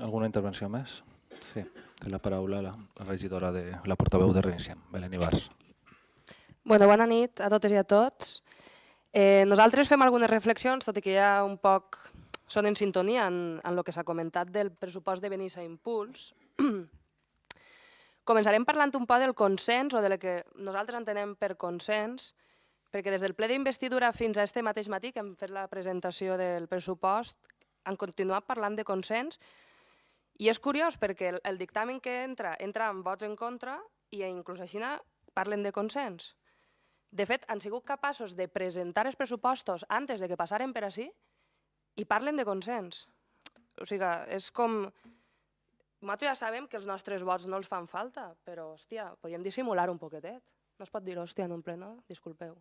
Alguna intervenció més? Sí, té la paraula la regidora de la portaveu de Reiniciem, Belén Ibars. Bona nit a totes i a tots. Nosaltres fem algunes reflexions, tot i que ja un poc són en sintonia en el que s'ha comentat del pressupost de Benissa Impuls. Començarem parlant un poc del consens o del que nosaltres entenem per consens, perquè des del ple d'investidura fins a este mateix matí que hem fet la presentació del pressupost han continuat parlant de consens i és curiós perquè el dictamen que entra amb vots en contra i inclús així parlen de consens. De fet, han sigut capaços de presentar els pressupostos antes de que passaren per ací i parlen de consens. O sigui, és com... Nosaltres ja sabem que els nostres vots no els fan falta, però, hòstia, podríem dissimular un poquetet. No es pot dir hòstia en un ple, no? Disculpeu.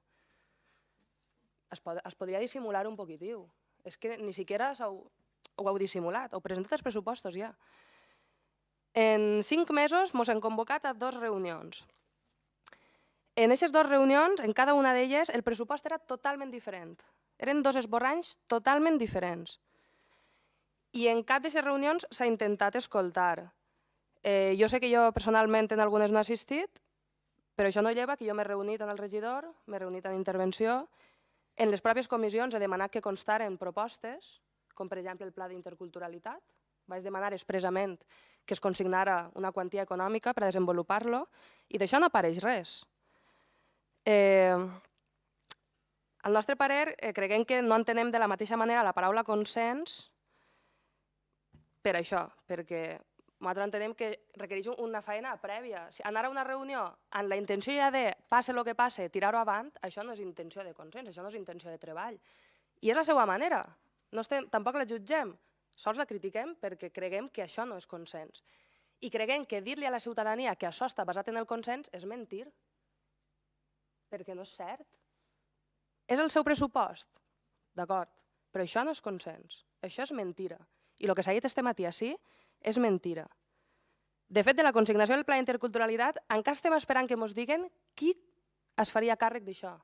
Es podria dissimular un poquitiu. És que ni siquiera ho heu dissimulat, heu presentat els pressupostos ja. En 5 mesos ens han convocat a 2 reunions. En aquestes 2 reunions, en cada una d'elles, el pressupost era totalment diferent. Eren 2 esborranys totalment diferents. I en cap d'aquestes reunions s'ha intentat escoltar. Jo sé que jo personalment en algunes no he assistit, però això no lleva que jo m'he reunit amb el regidor, m'he reunit en intervenció, en les pròpies comissions he demanat que constaren propostes, com per exemple el pla d'interculturalitat. Vaig demanar expressament que es consignara una quantia econòmica per desenvolupar-lo i d'això no apareix res. Al nostre parer, creguem que no entenem de la mateixa manera la paraula consens per això, perquè nosaltres entenem que requereix una feina prèvia. Anar a una reunió amb la intenció ja de, passe el que passe, tirar-ho avant, això no és intenció de consens, això no és intenció de treball. I és la seva manera, tampoc la jutgem, sols la critiquem perquè creguem que això no és consens. I creguem que dir-li a la ciutadania que això està basat en el consens és mentir, perquè no és cert. És el seu pressupost, d'acord, però això no és consens, això és mentira. I el que s'ha dit este matí ací és mentira. De fet, de la consignació del pla d'interculturalitat, encara estem esperant que ens diguen qui es faria càrrec d'això.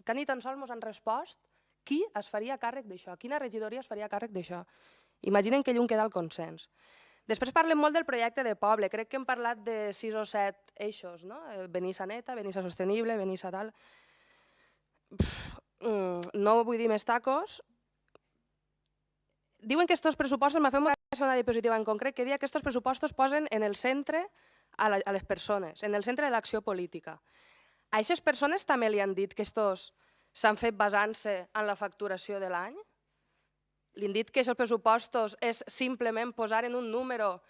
Que ni tan sols ens han respost qui es faria càrrec d'això, quina regidoria es faria càrrec d'això. Imaginen que lluny queda el consens. Després parlem molt del projecte de poble, crec que hem parlat de 6 o 7 eixos, no? Benissa neta, Benissa sostenible, Benissa tal... No vull dir més tacos. Diuen que aquests pressupostos, m'ha fet una diapositiva en concret, que diu que aquests pressupostos posen en el centre a les persones, en el centre de l'acció política. A aquestes persones també li han dit que estos s'han fet basant-se en la facturació de l'any? Li han dit que aquests pressupostos és simplement posar en un número,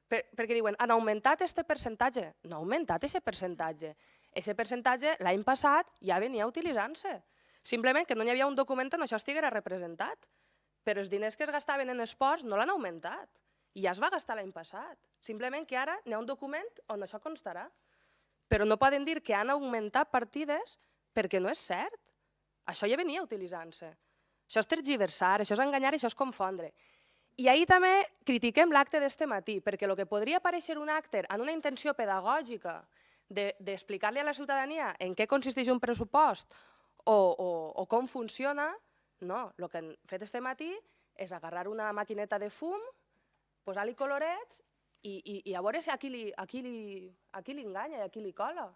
perquè diuen, han augmentat aquest percentatge. No ha augmentat aquest percentatge. Aquest percentatge l'any passat ja venia utilitzant-se. Simplement que no hi havia un document on això estiguera representat. Però els diners que es gastaven en esports no l'han augmentat. I ja es va gastar l'any passat. Simplement que ara hi ha un document on això constarà. Però no poden dir que han augmentat partides perquè no és cert. Això ja venia utilitzant-se. Això és tergiversar, això és enganyar, això és confondre. I ahir també critiquem l'acte d'este matí, perquè el que podria aparèixer un acte amb una intenció pedagògica d'explicar-li a la ciutadania en què consisteix un pressupost o com funciona, no, el que han fet este matí és agarrar una maquineta de fum, posar-li colorets i a veure si a qui li enganya i a qui li cola.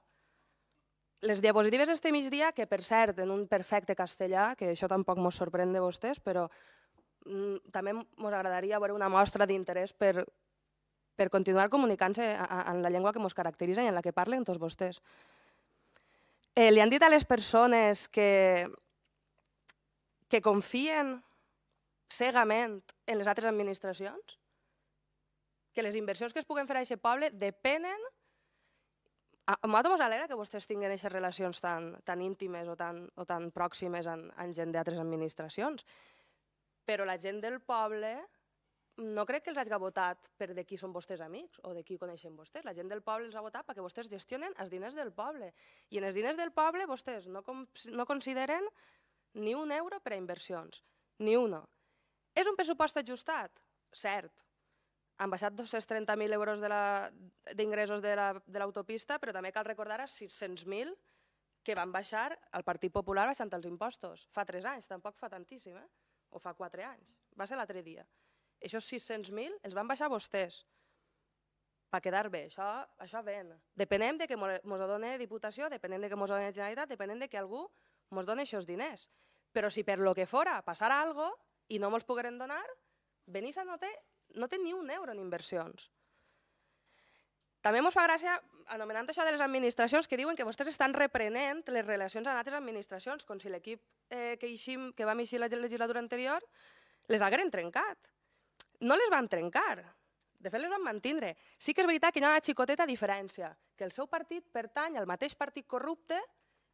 Les diapositives d'este migdia, que per cert, en un perfecte castellà, que això tampoc ens sorprèn de vostès, però també ens agradaria veure una mostra d'interès per continuar comunicant-se en la llengua que ens caracteritza i en la que parlen tots vostès. Li han dit a les persones que confien cegament en les altres administracions? Que les inversions que es puguen fer a aquest poble depenen... A nosaltres ens alegra que vostès tinguin aquestes relacions tan íntimes o tan pròximes amb gent d'altres administracions, però la gent del poble no crec que els hagi votat per de qui són vostès amics o de qui coneixen vostès. La gent del poble els ha votat perquè vostès gestionen els diners del poble. I en els diners del poble vostès no consideren ni un euro per a inversions, ni uno. És un pressupost ajustat? Cert. Han baixat 230.000 euros d'ingressos de l'autopista, però també cal recordar els 600.000 que van baixar el Partit Popular baixant els impostos. Fa 3 anys, tampoc fa tantíssim, o fa 4 anys. Va ser l'altre dia. Aquests 600.000 els van baixar vostès per quedar bé, això ven. Depenem de que ens ho doni Diputació, depenem de que ens ho doni Generalitat, depenem de que algú ens doni aquests diners. Però si per lo que fora passara alguna cosa i no ens pogueren donar, Benissa no té ni un euro en inversions. També ens fa gràcia, anomenant això de les administracions, que diuen que vostès estan reprenent les relacions amb altres administracions, com si l'equip que vam eixir la legislatura anterior les hagueren trencat. No les van trencar, de fet les van mantindre. Sí que és veritat que hi ha una xicoteta diferència, que el seu partit pertany al mateix partit corrupte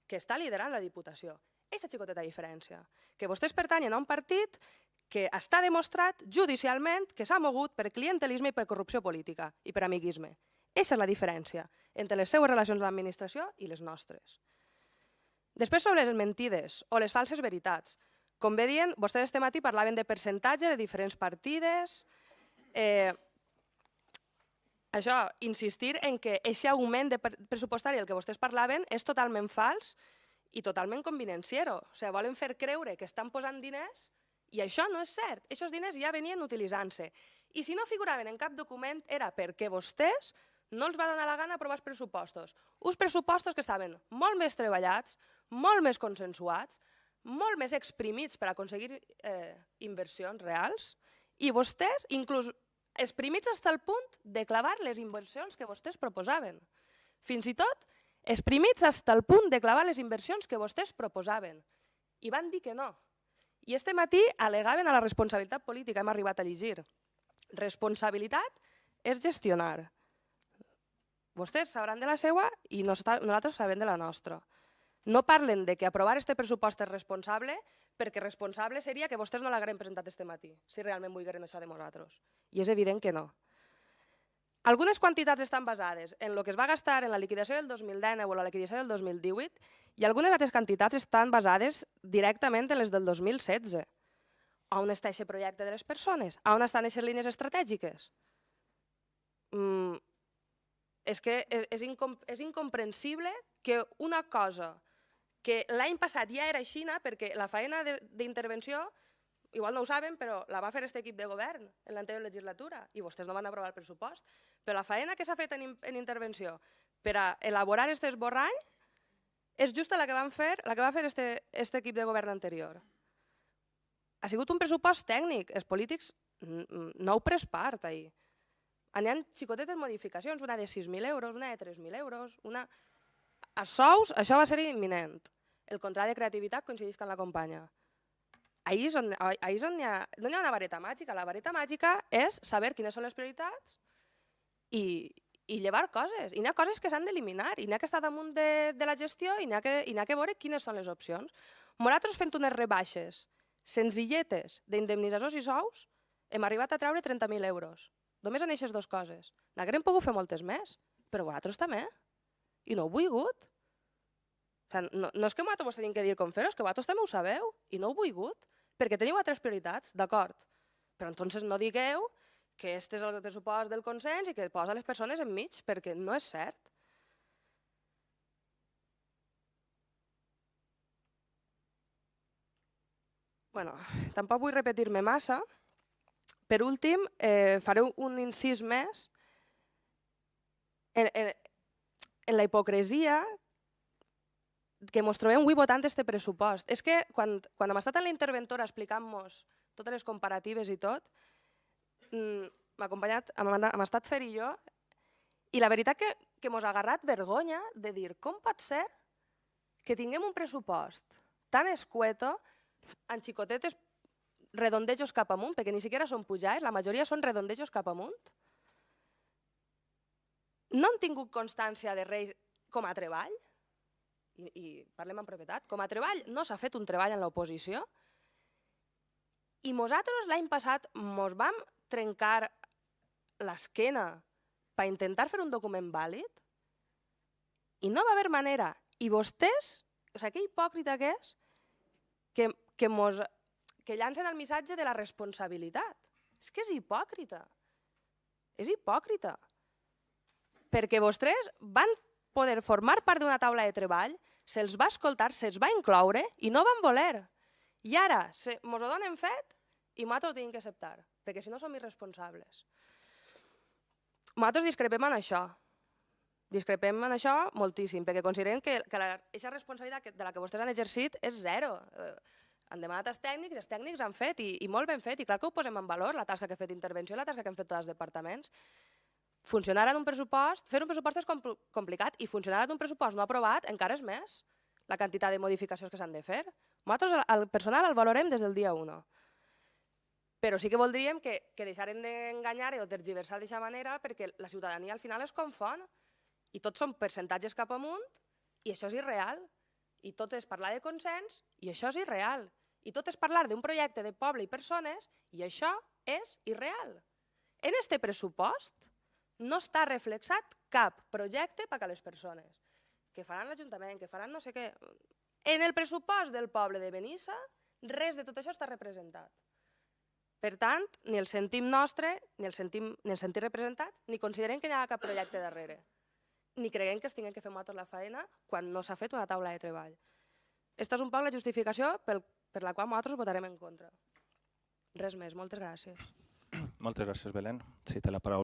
que està liderant la Diputació. Aquesta xicoteta diferència, que vostès pertanyen a un partit que està demostrat judicialment que s'ha mogut per clientelisme i per corrupció política i per amiguisme. Aquesta és la diferència entre les seues relacions amb l'administració i les nostres. Després sobre les mentides o les falses veritats. Com bé dient, vostès este matí parlaven de percentatge de diferents partides. Això, insistir en que aquest augment pressupostari del que vostès parlaven és totalment fals i totalment convenenciero. O sigui, volen fer creure que estan posant diners i això no és cert. Aquests diners ja venien utilitzant-se. I si no figuraven en cap document era perquè vostès no els va donar la gana aprovar els pressupostos. Uns pressupostos que estaven molt més treballats, molt més consensuats, molt més exprimits per aconseguir inversions reals i vostès inclús exprimits fins al punt de clavar les inversions que vostès proposaven. Fins i tot exprimits fins al punt de clavar les inversions que vostès proposaven. I van dir que no. I este matí al·legaven a la responsabilitat política, hem arribat a llegir. Responsabilitat és gestionar. Vostès sabran de la seva i nosaltres sabem de la nostra. No parlen de que aprovar este pressupost és responsable perquè responsable seria que vostès no l'hagueren presentat este matí, si realment volgueren això de nosaltres. I és evident que no. Algunes quantitats estan basades en el que es va gastar en la liquidació del 2019 o la liquidació del 2018 i algunes altres quantitats estan basades directament en les del 2016. On està aquest projecte de les persones? On estan aquestes línies estratègiques? És que és incomprensible que una cosa que l'any passat ja era així, perquè la feina d'intervenció, igual no ho saben, però la va fer aquest equip de govern en l'anterior legislatura i vostès no van aprovar el pressupost. Però la feina que s'ha fet en intervenció per a elaborar aquest esborrany és just la que va fer aquest equip de govern anterior. Ha sigut un pressupost tècnic, els polítics no heu pres part ahir. Hi ha xicotetes modificacions, una de 6.000 euros, una de 3.000 euros, a sous això va ser imminent. El contrat de creativitat coincideix amb la companya. Ahir no hi ha una vareta màgica, la vareta màgica és saber quines són les prioritats i llevar coses. I hi ha coses que s'han d'eliminar, i n'hi ha que estar damunt de la gestió i n'hi ha que veure quines són les opcions. Nosaltres fent unes rebaixes senzilletes d'indemnitzacions i sous hem arribat a treure 30.000 euros. Només en aquestes dues coses. N'haguem pogut fer moltes més, però vosaltres també. I no heu volgut. No és que vosaltres vos tenim que dir com fer-ho, és que vosaltres també ho sabeu i no heu volgut, perquè teniu altres prioritats, d'acord. Però entonces no digueu que este és el pressupost del consens i que posa les persones enmig, perquè no és cert. Bueno, tampoc vull repetir-me massa. Per últim, faré un incís més en la hipocresia que ens trobem avui votant aquest pressupost. És que quan hem estat en la interventora explicant-nos totes les comparatives i tot, m'ha acompanyat, hem estat Fer i jo, i la veritat que ens ha agarrat vergonya de dir com pot ser que tinguem un pressupost tan escueto, amb xicotetes redondejos cap amunt, perquè ni siquiera són pujades, la majoria són redondejos cap amunt. No han tingut constància de res com a treball, i parlem amb propietat, com a treball no s'ha fet un treball en l'oposició, i nosaltres l'any passat ens vam trencar l'esquena per intentar fer un document vàlid i no va haver manera. I vostès, que hipòcrita que és, que llancen el missatge de la responsabilitat. És que és hipòcrita. És hipòcrita. Perquè vostès van poder formar part d'una taula de treball, se'ls va escoltar, se'ls va incloure i no van voler. I ara ens ho donen fet i nosaltres ho tenim que acceptar. perquè si no som irresponsables. Nosaltres discrepem en això. Discrepem en això moltíssim, perquè considerem que aquesta responsabilitat de la que vostès han exercit és zero. Han demanat els tècnics han fet, i molt ben fet, i clar que ho posem en valor, la tasca que ha fet Intervenció i la tasca que han fet tots els departaments. Funcionar en un pressupost, fer un pressupost és complicat, i funcionar en un pressupost no aprovat encara és més la quantitat de modificacions que s'han de fer. Nosaltres el personal el valorem des del dia 1. Però sí que voldríem que deixaren d'enganyar o tergiversar d'aquesta manera, perquè la ciutadania al final es confon i tots són percentatges cap amunt i això és irreal. I tot és parlar de consens i això és irreal. I tot és parlar d'un projecte de poble i persones i això és irreal. En este pressupost no està reflexat cap projecte per a les persones. Que faran l'Ajuntament, que faran no sé què. En el pressupost del poble de Benissa res de tot això està representat. Per tant, ni el sentim nostre, ni el sentim representat, ni considerem que hi ha cap projecte darrere. Ni creguem que es tinguem que fer nosaltres la feina quan no s'ha fet una taula de treball. Aquesta és un poc la justificació per la qual nosaltres votarem en contra. Res més, moltes gràcies. Moltes gràcies, Belén. Sí, té la paraula.